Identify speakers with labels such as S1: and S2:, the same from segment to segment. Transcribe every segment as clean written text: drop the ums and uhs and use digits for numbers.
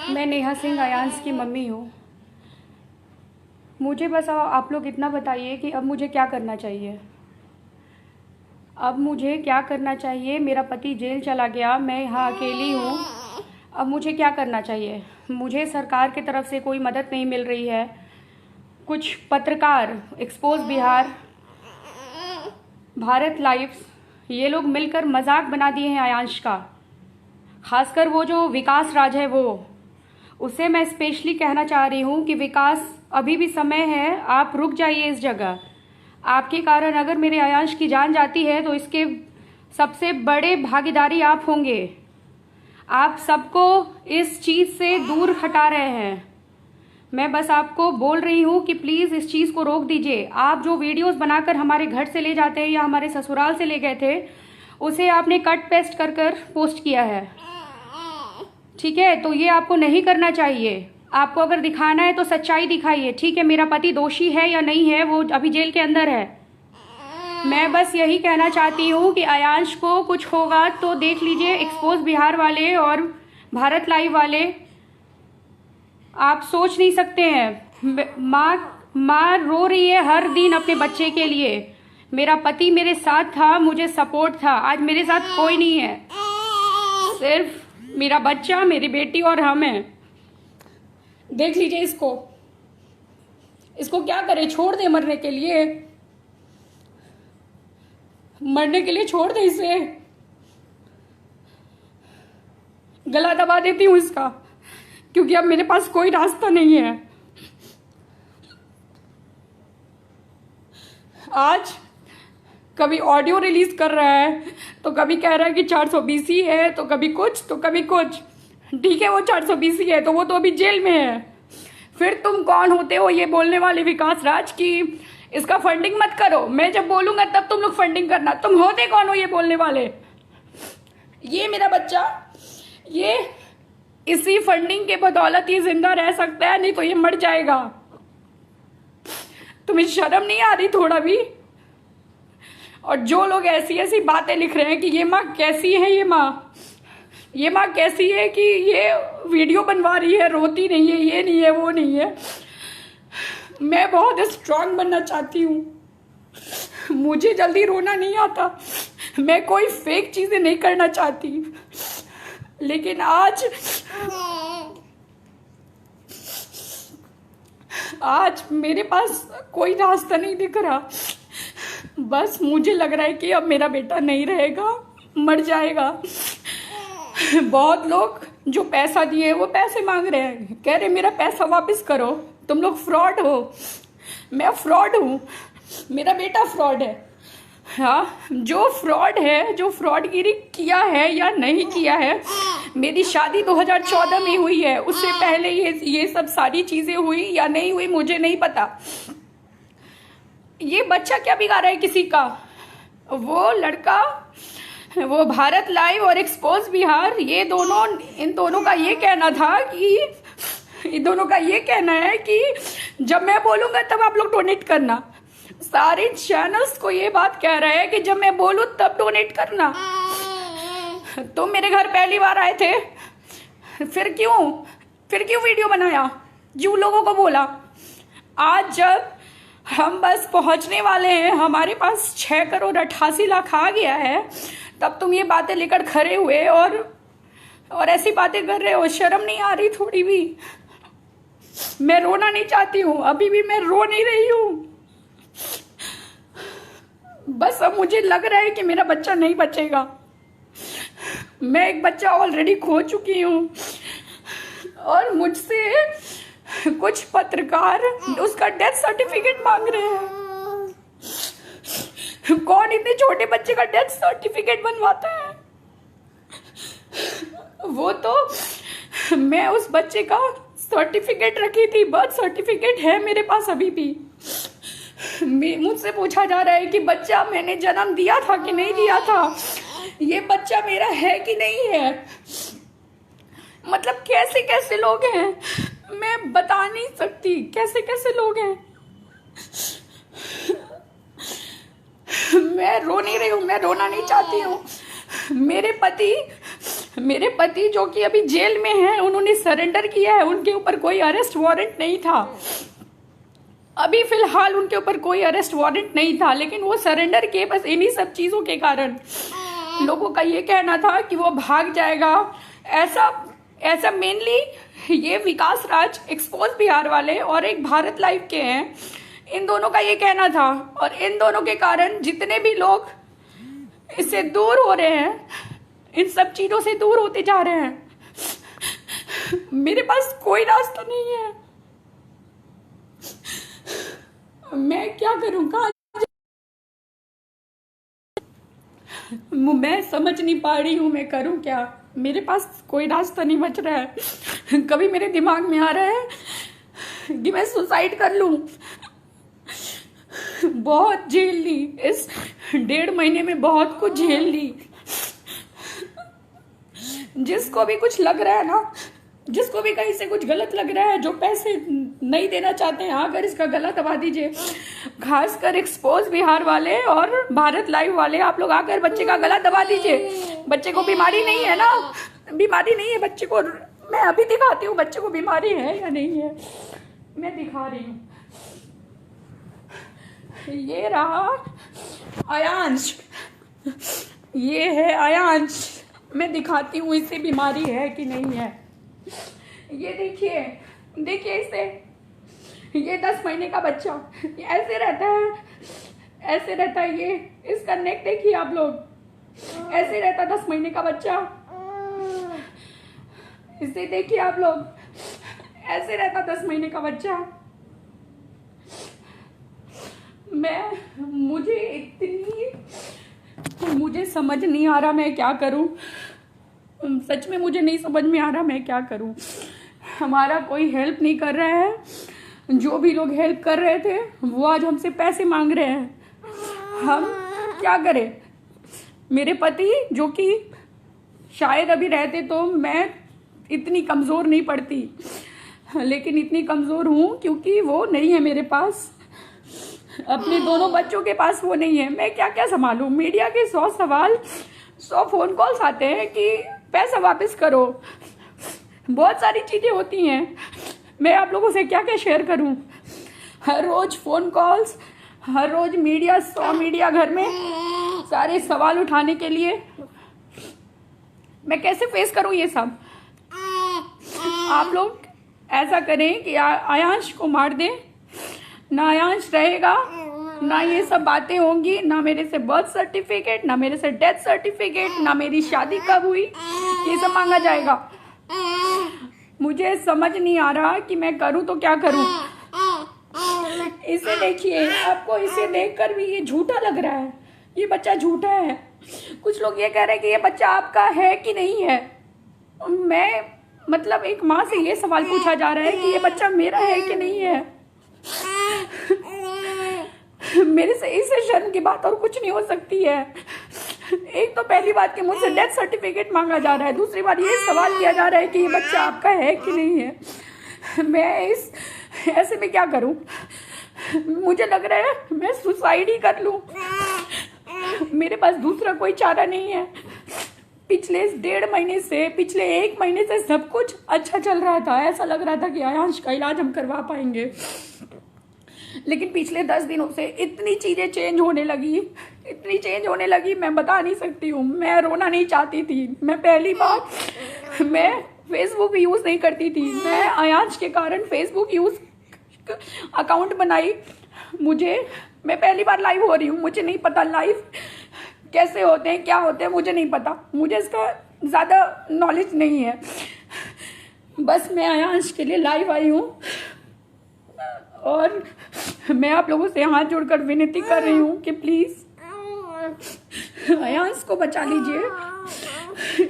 S1: मैं नेहा सिंह अयांश की मम्मी हूँ। मुझे बस आप लोग इतना बताइए कि अब मुझे क्या करना चाहिए। अब मुझे क्या करना चाहिए। मेरा पति जेल चला गया, मैं यहाँ अकेली हूँ। अब मुझे क्या करना चाहिए। मुझे सरकार की तरफ से कोई मदद नहीं मिल रही है। कुछ पत्रकार, एक्सपोज बिहार, भारत लाइव, ये लोग मिलकर मजाक बना दिए हैं अयांश का। खासकर वो जो विकास राज है उसे मैं स्पेशली कहना चाह रही हूँ कि विकास, अभी भी समय है, आप रुक जाइए इस जगह। आपके कारण अगर मेरे अयांश की जान जाती है तो इसके सबसे बड़े भागीदारी आप होंगे। आप सबको इस चीज़ से दूर हटा रहे हैं। मैं बस आपको बोल रही हूँ कि प्लीज़ इस चीज़ को रोक दीजिए। आप जो वीडियोस बनाकर हमारे घर से ले जाते हैं या हमारे ससुराल से ले गए थे, उसे आपने कट पेस्ट कर पोस्ट किया है, ठीक है। तो ये आपको नहीं करना चाहिए। आपको अगर दिखाना है तो सच्चाई दिखाइए, ठीक है। मेरा पति दोषी है या नहीं है, वो अभी जेल के अंदर है। मैं बस यही कहना चाहती हूँ कि अयांश को कुछ होगा तो देख लीजिए, एक्सपोज बिहार वाले और भारत लाइव वाले, आप सोच नहीं सकते हैं। माँ रो रही है हर दिन अपने बच्चे के लिए। मेरा पति मेरे साथ था, मुझे सपोर्ट था। आज मेरे साथ कोई नहीं है, सिर्फ मेरा बच्चा, मेरी बेटी और हम हैं। देख लीजिए इसको क्या करे। छोड़ दे मरने के लिए छोड़ दे इसे। गला दबा देती हूँ इसका, क्योंकि अब मेरे पास कोई रास्ता नहीं है। आज कभी ऑडियो रिलीज कर रहा है, तो कभी कह रहा है कि 420 ही है, तो कभी कुछ तो कभी कुछ। ठीक है, वो 420 ही है तो वो तो अभी जेल में है। फिर तुम कौन होते हो ये बोलने वाले विकास राज की इसका फंडिंग मत करो। मैं जब बोलूंगा तब तुम लोग फंडिंग करना। तुम होते कौन हो ये बोलने वाले। ये मेरा बच्चा, ये इसी फंडिंग के बदौलत ये जिंदा रह सकता है, नहीं तो ये मर जाएगा। तुम्हें शर्म नहीं आ रही थोड़ा भी। और जो लोग ऐसी ऐसी बातें लिख रहे हैं कि ये माँ कैसी है, ये माँ कैसी है कि ये वीडियो बनवा रही है, रोती नहीं है, ये नहीं है, वो नहीं है। मैं बहुत स्ट्रांग बनना चाहती हूँ, मुझे जल्दी रोना नहीं आता। मैं कोई फेक चीजें नहीं करना चाहती, लेकिन आज मेरे पास कोई रास्ता नहीं दिख रहा। बस मुझे लग रहा है कि अब मेरा बेटा नहीं रहेगा, मर जाएगा। बहुत लोग जो पैसा दिए वो पैसे मांग रहे हैं, कह रहे मेरा पैसा वापस करो। तुम लोग फ्रॉड हो, मैं फ्रॉड हूँ, मेरा बेटा फ्रॉड है। हाँ, जो फ्रॉड है, जो फ्रॉडगिरी किया है या नहीं किया है। मेरी शादी 2014 में हुई है, उससे पहले ये सब सारी चीजें हुई या नहीं हुई मुझे नहीं पता। ये बच्चा क्या बिगाड़ा है किसी का। वो लड़का, वो भारत लाइव और एक्सपोज बिहार, ये दोनों, इन दोनों का ये कहना था कि इन दोनों का ये कहना है कि जब मैं बोलूंगा तब आप लोग डोनेट करना। सारे चैनल्स को ये बात कह रहे हैं कि जब मैं बोलूं तब डोनेट करना। तुम मेरे घर पहली बार आए थे, फिर क्यों वीडियो बनाया, जो लोगों को बोला। आज जब हम बस पहुंचने वाले हैं, हमारे पास 6 करोड़ 88 लाख आ गया है, तब तुम ये बातें लेकर खड़े हुए और ऐसी बातें कर रहे हो। शर्म नहीं आ रही थोड़ी भी। मैं रोना नहीं चाहती हूँ, अभी भी मैं रो नहीं रही हूँ। बस अब मुझे लग रहा है कि मेरा बच्चा नहीं बचेगा। मैं एक बच्चा ऑलरेडी खो चुकी हूँ और मुझसे कुछ पत्रकार उसका डेथ सर्टिफिकेट मांग रहे हैं। कौन इतने छोटे बच्चे का डेथ सर्टिफिकेट बनवाता है। वो तो मैं उस बच्चे का सर्टिफिकेट रखी थी, बर्थ सर्टिफिकेट है मेरे पास अभी भी। मुझसे पूछा जा रहा है कि बच्चा मैंने जन्म दिया था कि नहीं दिया था, ये बच्चा मेरा है कि नहीं है। मतलब कैसे कैसे लोग हैं, मैं बता नहीं सकती कैसे कैसे लोग हैं। मैं रो नहीं रही हूँ, मैं रोना नहीं चाहती हूँ। मेरे पति मेरे पति जो कि अभी जेल में हैं, उन्होंने सरेंडर किया है। उनके ऊपर कोई अरेस्ट वारंट नहीं था, अभी फिलहाल उनके ऊपर कोई अरेस्ट वारंट नहीं था, लेकिन वो सरेंडर किए बस इन्हीं सब चीज़ों के कारण। लोगों का ये कहना था कि वो भाग जाएगा। ऐसा मेनली ये विकास राज, एक्सपोज बिहार वाले और एक भारत लाइव के हैं, इन दोनों का ये कहना था। और इन दोनों के कारण जितने भी लोग इससे दूर हो रहे हैं, इन सब चीज़ों से दूर होते जा रहे हैं। मेरे पास कोई रास्ता नहीं है, मैं क्या करूं, कहाँ मैं समझ नहीं पा रही हूँ मैं करूँ क्या। मेरे पास कोई रास्ता नहीं बच रहा है। कभी मेरे दिमाग में आ रहा है कि मैं सुसाइड कर लूं। बहुत झेल ली, इस 1.5 महीने में बहुत कुछ झेल ली। जिसको भी कुछ लग रहा है ना, जिसको भी कहीं से कुछ गलत लग रहा है, जो पैसे नहीं देना चाहते हैं, आकर इसका गला दबा दीजिए। खासकर एक्सपोज बिहार वाले और भारत लाइव वाले, आप लोग आकर बच्चे का गला दबा दीजिए। बच्चे को बीमारी नहीं है ना, बीमारी नहीं है बच्चे को। मैं अभी दिखाती हूँ बच्चे को बीमारी है या नहीं है, मैं दिखा रही हूँ। ये रहा आयांश, ये है आयांश। मैं दिखाती हूँ इसे बीमारी है कि नहीं है। ये देखिए, देखिए इसे, ये 10 महीने का बच्चा ऐसे रहता है, ऐसे रहता है। ये इसका नेक देखिए आप लोग, ऐसे रहता 10 महीने का बच्चा। इसे देखिए आप लोग, ऐसे रहता 10 महीने का बच्चा। मुझे समझ नहीं आ रहा मैं क्या करूं। सच में मुझे नहीं समझ में आ रहा मैं क्या करूं। हमारा कोई हेल्प नहीं कर रहा है। जो भी लोग हेल्प कर रहे थे वो आज हमसे पैसे मांग रहे हैं। हम क्या करें। मेरे पति जो कि शायद अभी रहते तो मैं इतनी कमज़ोर नहीं पड़ती, लेकिन इतनी कमज़ोर हूँ क्योंकि वो नहीं है मेरे पास। अपने दोनों बच्चों के पास वो नहीं है। मैं क्या क्या संभालूं। मीडिया के 100 सवाल, 100 फोन कॉल्स आते हैं कि पैसा वापस करो। बहुत सारी चीज़ें होती हैं, मैं आप लोगों से क्या क्या शेयर करूं। हर रोज़ फ़ोन कॉल्स, हर रोज़ मीडिया, 100 मीडिया घर में, सारे सवाल उठाने के लिए मैं कैसे फेस करूं ये सब। आप लोग ऐसा करें कि आयांश को मार दें, ना आयांश रहेगा, ना ये सब बातें होंगी, ना मेरे से बर्थ सर्टिफिकेट, ना मेरे से डेथ सर्टिफिकेट, ना मेरी शादी कब हुई, ये सब मांगा जाएगा। मुझे समझ नहीं आ रहा कि मैं करूं तो क्या करूं। इसे देखिए, आपको इसे देखकर भी ये झूठा लग रहा है। ये बच्चा झूठा है। कुछ लोग ये कह रहे हैं कि ये बच्चा आपका है कि नहीं है। मतलब एक माँ से ये सवाल पूछा जा रहा है कि ये बच्चा मेरा है कि नहीं है। मेरे से इससे शर्म की बात और कुछ नहीं हो सकती है। एक तो पहली बात कि मुझसे डेथ सर्टिफिकेट मांगा जा रहा है, दूसरी बात ये सवाल किया जा रहा है कि ये बच्चा आपका है कि नहीं है। मैं ऐसे में क्या करूं। मुझे लग रहा है मैं सुसाइड ही कर लूं। मेरे पास दूसरा कोई चारा नहीं है। पिछले 1.5 महीने से, पिछले 1 महीने से सब कुछ अच्छा चल रहा था। ऐसा लग रहा था कि आयांश का इलाज हम करवा पाएंगे, लेकिन पिछले 10 दिनों से इतनी चीज़ें चेंज होने लगी, मैं बता नहीं सकती हूँ। मैं रोना नहीं चाहती थी। मैं पहली बार मैं फेसबुक यूज़ नहीं करती थी। मैं आयांश के कारण फेसबुक अकाउंट बनाई। मैं पहली बार लाइव हो रही हूँ। मुझे नहीं पता लाइव कैसे होते हैं, क्या होते हैं, मुझे नहीं पता। मुझे इसका ज़्यादा नॉलेज नहीं है। बस मैं आयांश के लिए लाइव आई हूँ और मैं आप लोगों से हाथ जोड़कर विनती कर रही हूँ कि प्लीज़ आयांश को बचा लीजिए।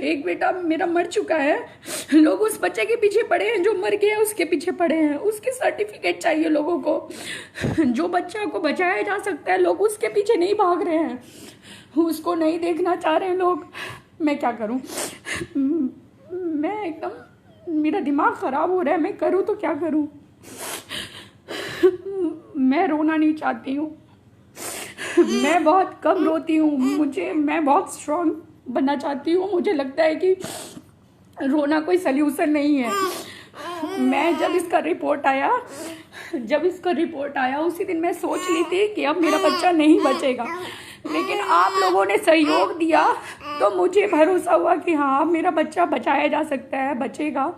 S1: एक बेटा मेरा मर चुका है। लोग उस बच्चे के पीछे पड़े हैं, जो मर गया उसके पीछे पड़े हैं। उसके सर्टिफिकेट चाहिए लोगों को। जो बच्चा को बचाया जा सकता है, लोग उसके पीछे नहीं भाग रहे हैं, उसको नहीं देखना चाह रहे हैं लोग। मैं क्या करूं। मैं एकदम, मेरा दिमाग ख़राब हो रहा है। मैं करूं तो क्या करूं। मैं रोना नहीं चाहती हूँ। मैं बहुत कम रोती हूँ। मैं बहुत स्ट्रांग बनना चाहती हूँ। मुझे लगता है कि रोना कोई सल्यूशन नहीं है। मैं जब इसका रिपोर्ट आया उसी दिन मैं सोच ली थी कि अब मेरा बच्चा नहीं बचेगा, लेकिन आप लोगों ने सहयोग दिया तो मुझे भरोसा हुआ कि हाँ मेरा बच्चा बचाया जा सकता है, बचेगा।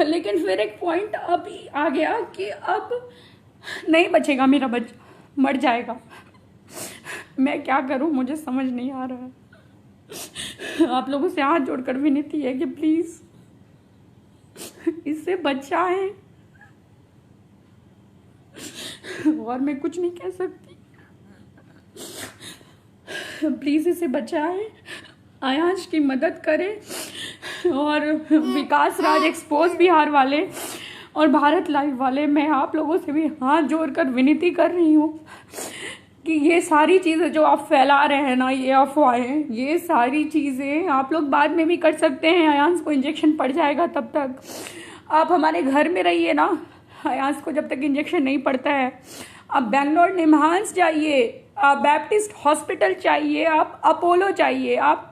S1: लेकिन फिर एक पॉइंट अभी आ गया कि अब नहीं बचेगा मेरा बच्चा, मर जाएगा। मैं क्या करूं, मुझे समझ नहीं आ रहा है। आप लोगों से हाथ जोड़कर विनती है कि प्लीज इससे बचाएं, और मैं कुछ नहीं कह सकती। प्लीज इसे बचाएं, आयांश की मदद करें। और विकास राज एक्सपोज बिहार वाले और भारत लाइव वाले, मैं आप लोगों से भी हाथ जोड़कर विनती कर रही हूँ कि ये सारी चीज़ें जो आप फैला रहे हैं ना, ये अफवाहें, ये सारी चीज़ें आप लोग बाद में भी कर सकते हैं। आयांश को इंजेक्शन पड़ जाएगा, तब तक आप हमारे घर में रहिए ना। आयांश को जब तक इंजेक्शन नहीं पड़ता है, आप बैंगलोर निम्हांस जाइए, आप बैप्टिस्ट हॉस्पिटल चाहिए, आप अपोलो चाहिए, आप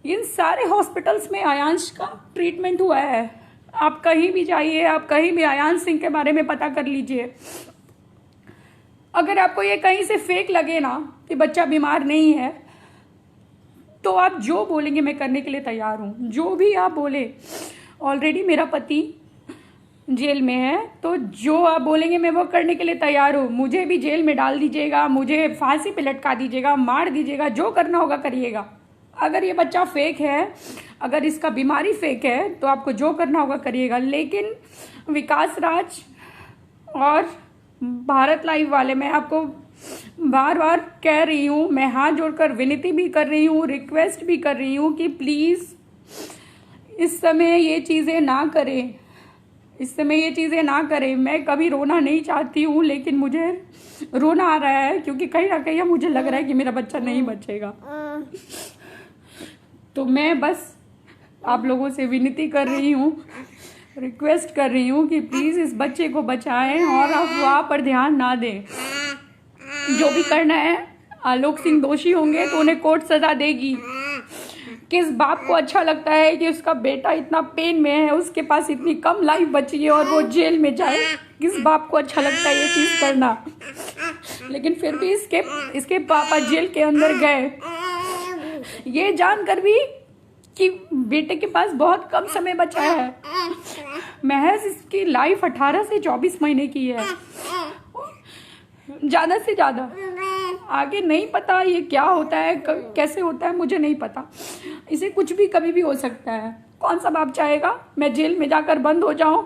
S1: इन सारे हॉस्पिटल्स में आयांश का ट्रीटमेंट हुआ है। आप कहीं भी जाइए, आप कहीं भी आयांश सिंह के बारे में पता कर लीजिए। अगर आपको ये कहीं से फेक लगे ना कि बच्चा बीमार नहीं है, तो आप जो बोलेंगे मैं करने के लिए तैयार हूँ, जो भी आप बोले। ऑलरेडी मेरा पति जेल में है, तो जो आप बोलेंगे मैं वो करने के लिए तैयार हूँ। मुझे भी जेल में डाल दीजिएगा, मुझे फांसी पे लटका दीजिएगा, मार दीजिएगा, जो करना होगा करिएगा। अगर ये बच्चा फेक है, अगर इसका बीमारी फेक है, तो आपको जो करना होगा करिएगा। लेकिन विकास राज और भारत लाइव वाले, मैं आपको बार बार कह रही हूँ, मैं हाथ जोड़कर विनती भी कर रही हूँ, रिक्वेस्ट भी कर रही हूँ कि प्लीज़ इस समय ये चीज़ें ना करें, इस समय ये चीज़ें ना करें। मैं कभी रोना नहीं चाहती हूँ, लेकिन मुझे रोना आ रहा है क्योंकि कहीं ना कहीं मुझे लग रहा है कि मेरा बच्चा नहीं बचेगा। तो मैं बस आप लोगों से विनती कर रही हूँ, रिक्वेस्ट कर रही हूँ कि प्लीज़ इस बच्चे को बचाएं और अफवाह पर ध्यान ना दें। जो भी करना है, आलोक सिंह दोषी होंगे तो उन्हें कोर्ट सजा देगी। किस बाप को अच्छा लगता है कि उसका बेटा इतना पेन में है, उसके पास इतनी कम लाइफ बची है और वो जेल में जाए? किस बाप को अच्छा लगता है ये चीज़ करना? लेकिन फिर भी इसके पापा जेल के अंदर गए, ये जानकर भी कि बेटे के पास बहुत कम समय बचा है। महज इसकी लाइफ 18 से 24 महीने की है, ज़्यादा से ज़्यादा। आगे नहीं पता ये क्या होता है, कैसे होता है, मुझे नहीं पता। इसे कुछ भी कभी भी हो सकता है। कौन सा बाप चाहेगा मैं जेल में जाकर बंद हो जाऊं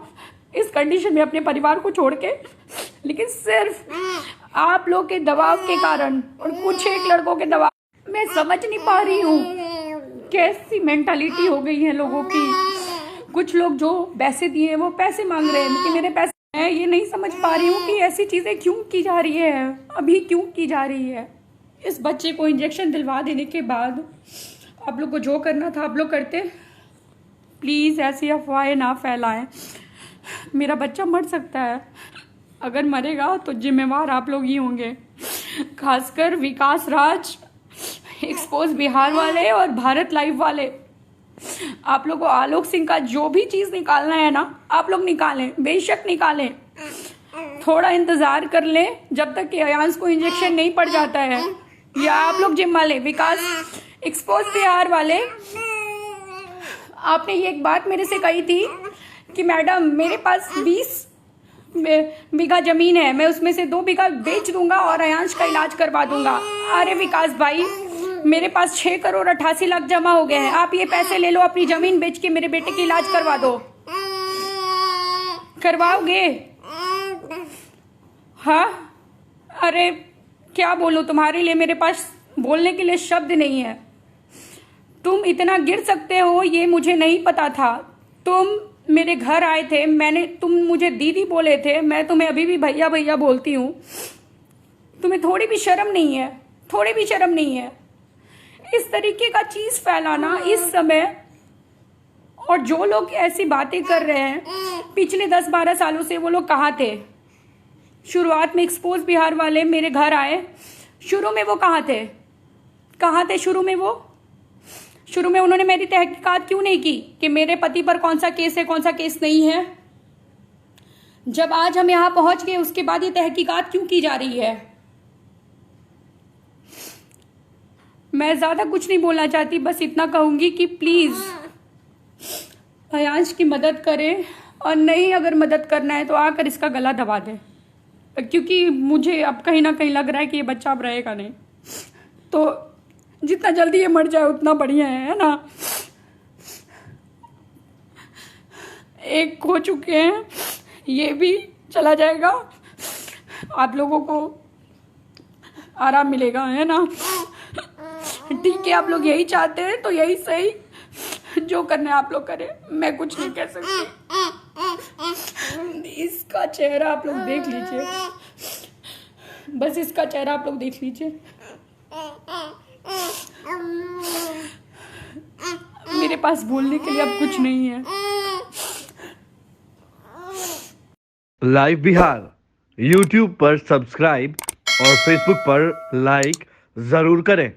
S1: इस कंडीशन में अपने परिवार को छोड़ के? लेकिन सिर्फ आप लोग के दबाव के कारण और कुछ एक लड़कों के दबाव, मैं समझ नहीं पा रही हूँ कैसी मेंटालिटी हो गई है लोगों की। कुछ लोग जो पैसे दिए वो पैसे मांग रहे हैं कि मेरे पैसे, मैं ये नहीं समझ पा रही हूँ कि ऐसी चीज़ें क्यों की जा रही है, अभी क्यों की जा रही है। इस बच्चे को इंजेक्शन दिलवा देने के बाद आप लोग को जो करना था आप लोग करते। प्लीज़ ऐसी अफवाहें ना फैलाएं। मेरा बच्चा मर सकता है, अगर मरेगा तो जिम्मेवार आप लोग ही होंगे, खासकर विकास राज, एक्सपोज बिहार वाले और भारत लाइव वाले। आप लोग को आलोक सिंह का जो भी चीज़ निकालना है ना, आप लोग निकालें, बेशक निकालें। थोड़ा इंतज़ार कर लें जब तक कि आयांश को इंजेक्शन नहीं पड़ जाता है, या आप लोग जिम्मा लें। विकास एक्सपोज बिहार वाले, आपने ये एक बात मेरे से कही थी कि मैडम मेरे पास 20 बीघा ज़मीन है, मैं उसमें से 2 बीघा बेच दूंगा और आयांश का इलाज करवा दूंगा। अरे विकास भाई, मेरे पास 6 करोड़ 88 लाख जमा हो गए हैं, आप ये पैसे ले लो, अपनी ज़मीन बेच के मेरे बेटे की इलाज करवा दो। करवाओगे? हाँ, अरे क्या बोलूं, तुम्हारे लिए मेरे पास बोलने के लिए शब्द नहीं है। तुम इतना गिर सकते हो ये मुझे नहीं पता था। तुम मेरे घर आए थे, तुम मुझे दीदी बोले थे, मैं तुम्हें अभी भी भैया भैया बोलती हूँ। तुम्हें थोड़ी भी शर्म नहीं है, थोड़ी भी शर्म नहीं है इस तरीके का चीज फैलाना इस समय। और जो लोग ऐसी बातें कर रहे हैं, पिछले 10-12 सालों से वो लोग कहाँ थे? शुरुआत में एक्सपोज बिहार वाले मेरे घर आए, शुरू में वो कहाँ थे? कहाँ थे शुरू में? वो शुरू में उन्होंने मेरी तहकीकात क्यों नहीं की कि मेरे पति पर कौन सा केस है, कौन सा केस नहीं है? जब आज हम यहाँ पहुंच गए, उसके बाद ये तहकीकात क्यों की जा रही है? मैं ज़्यादा कुछ नहीं बोलना चाहती, बस इतना कहूँगी कि प्लीज़ अयांश की मदद करें, और नहीं अगर मदद करना है तो आकर इसका गला दबा दें, क्योंकि मुझे अब कहीं ना कहीं लग रहा है कि ये बच्चा अब रहेगा नहीं। तो जितना जल्दी ये मर जाए उतना बढ़िया है ना। एक हो चुके हैं, ये भी चला जाएगा, आप लोगों को आराम मिलेगा, है ना। ठीक है, आप लोग यही चाहते हैं तो यही सही, जो करना है आप लोग करें, मैं कुछ नहीं कह सकती। इसका चेहरा आप लोग देख लीजिए, बस इसका चेहरा आप लोग देख लीजिए। मेरे पास बोलने के लिए अब कुछ नहीं है।
S2: लाइव बिहार YouTube पर सब्सक्राइब और Facebook पर लाइक जरूर करें।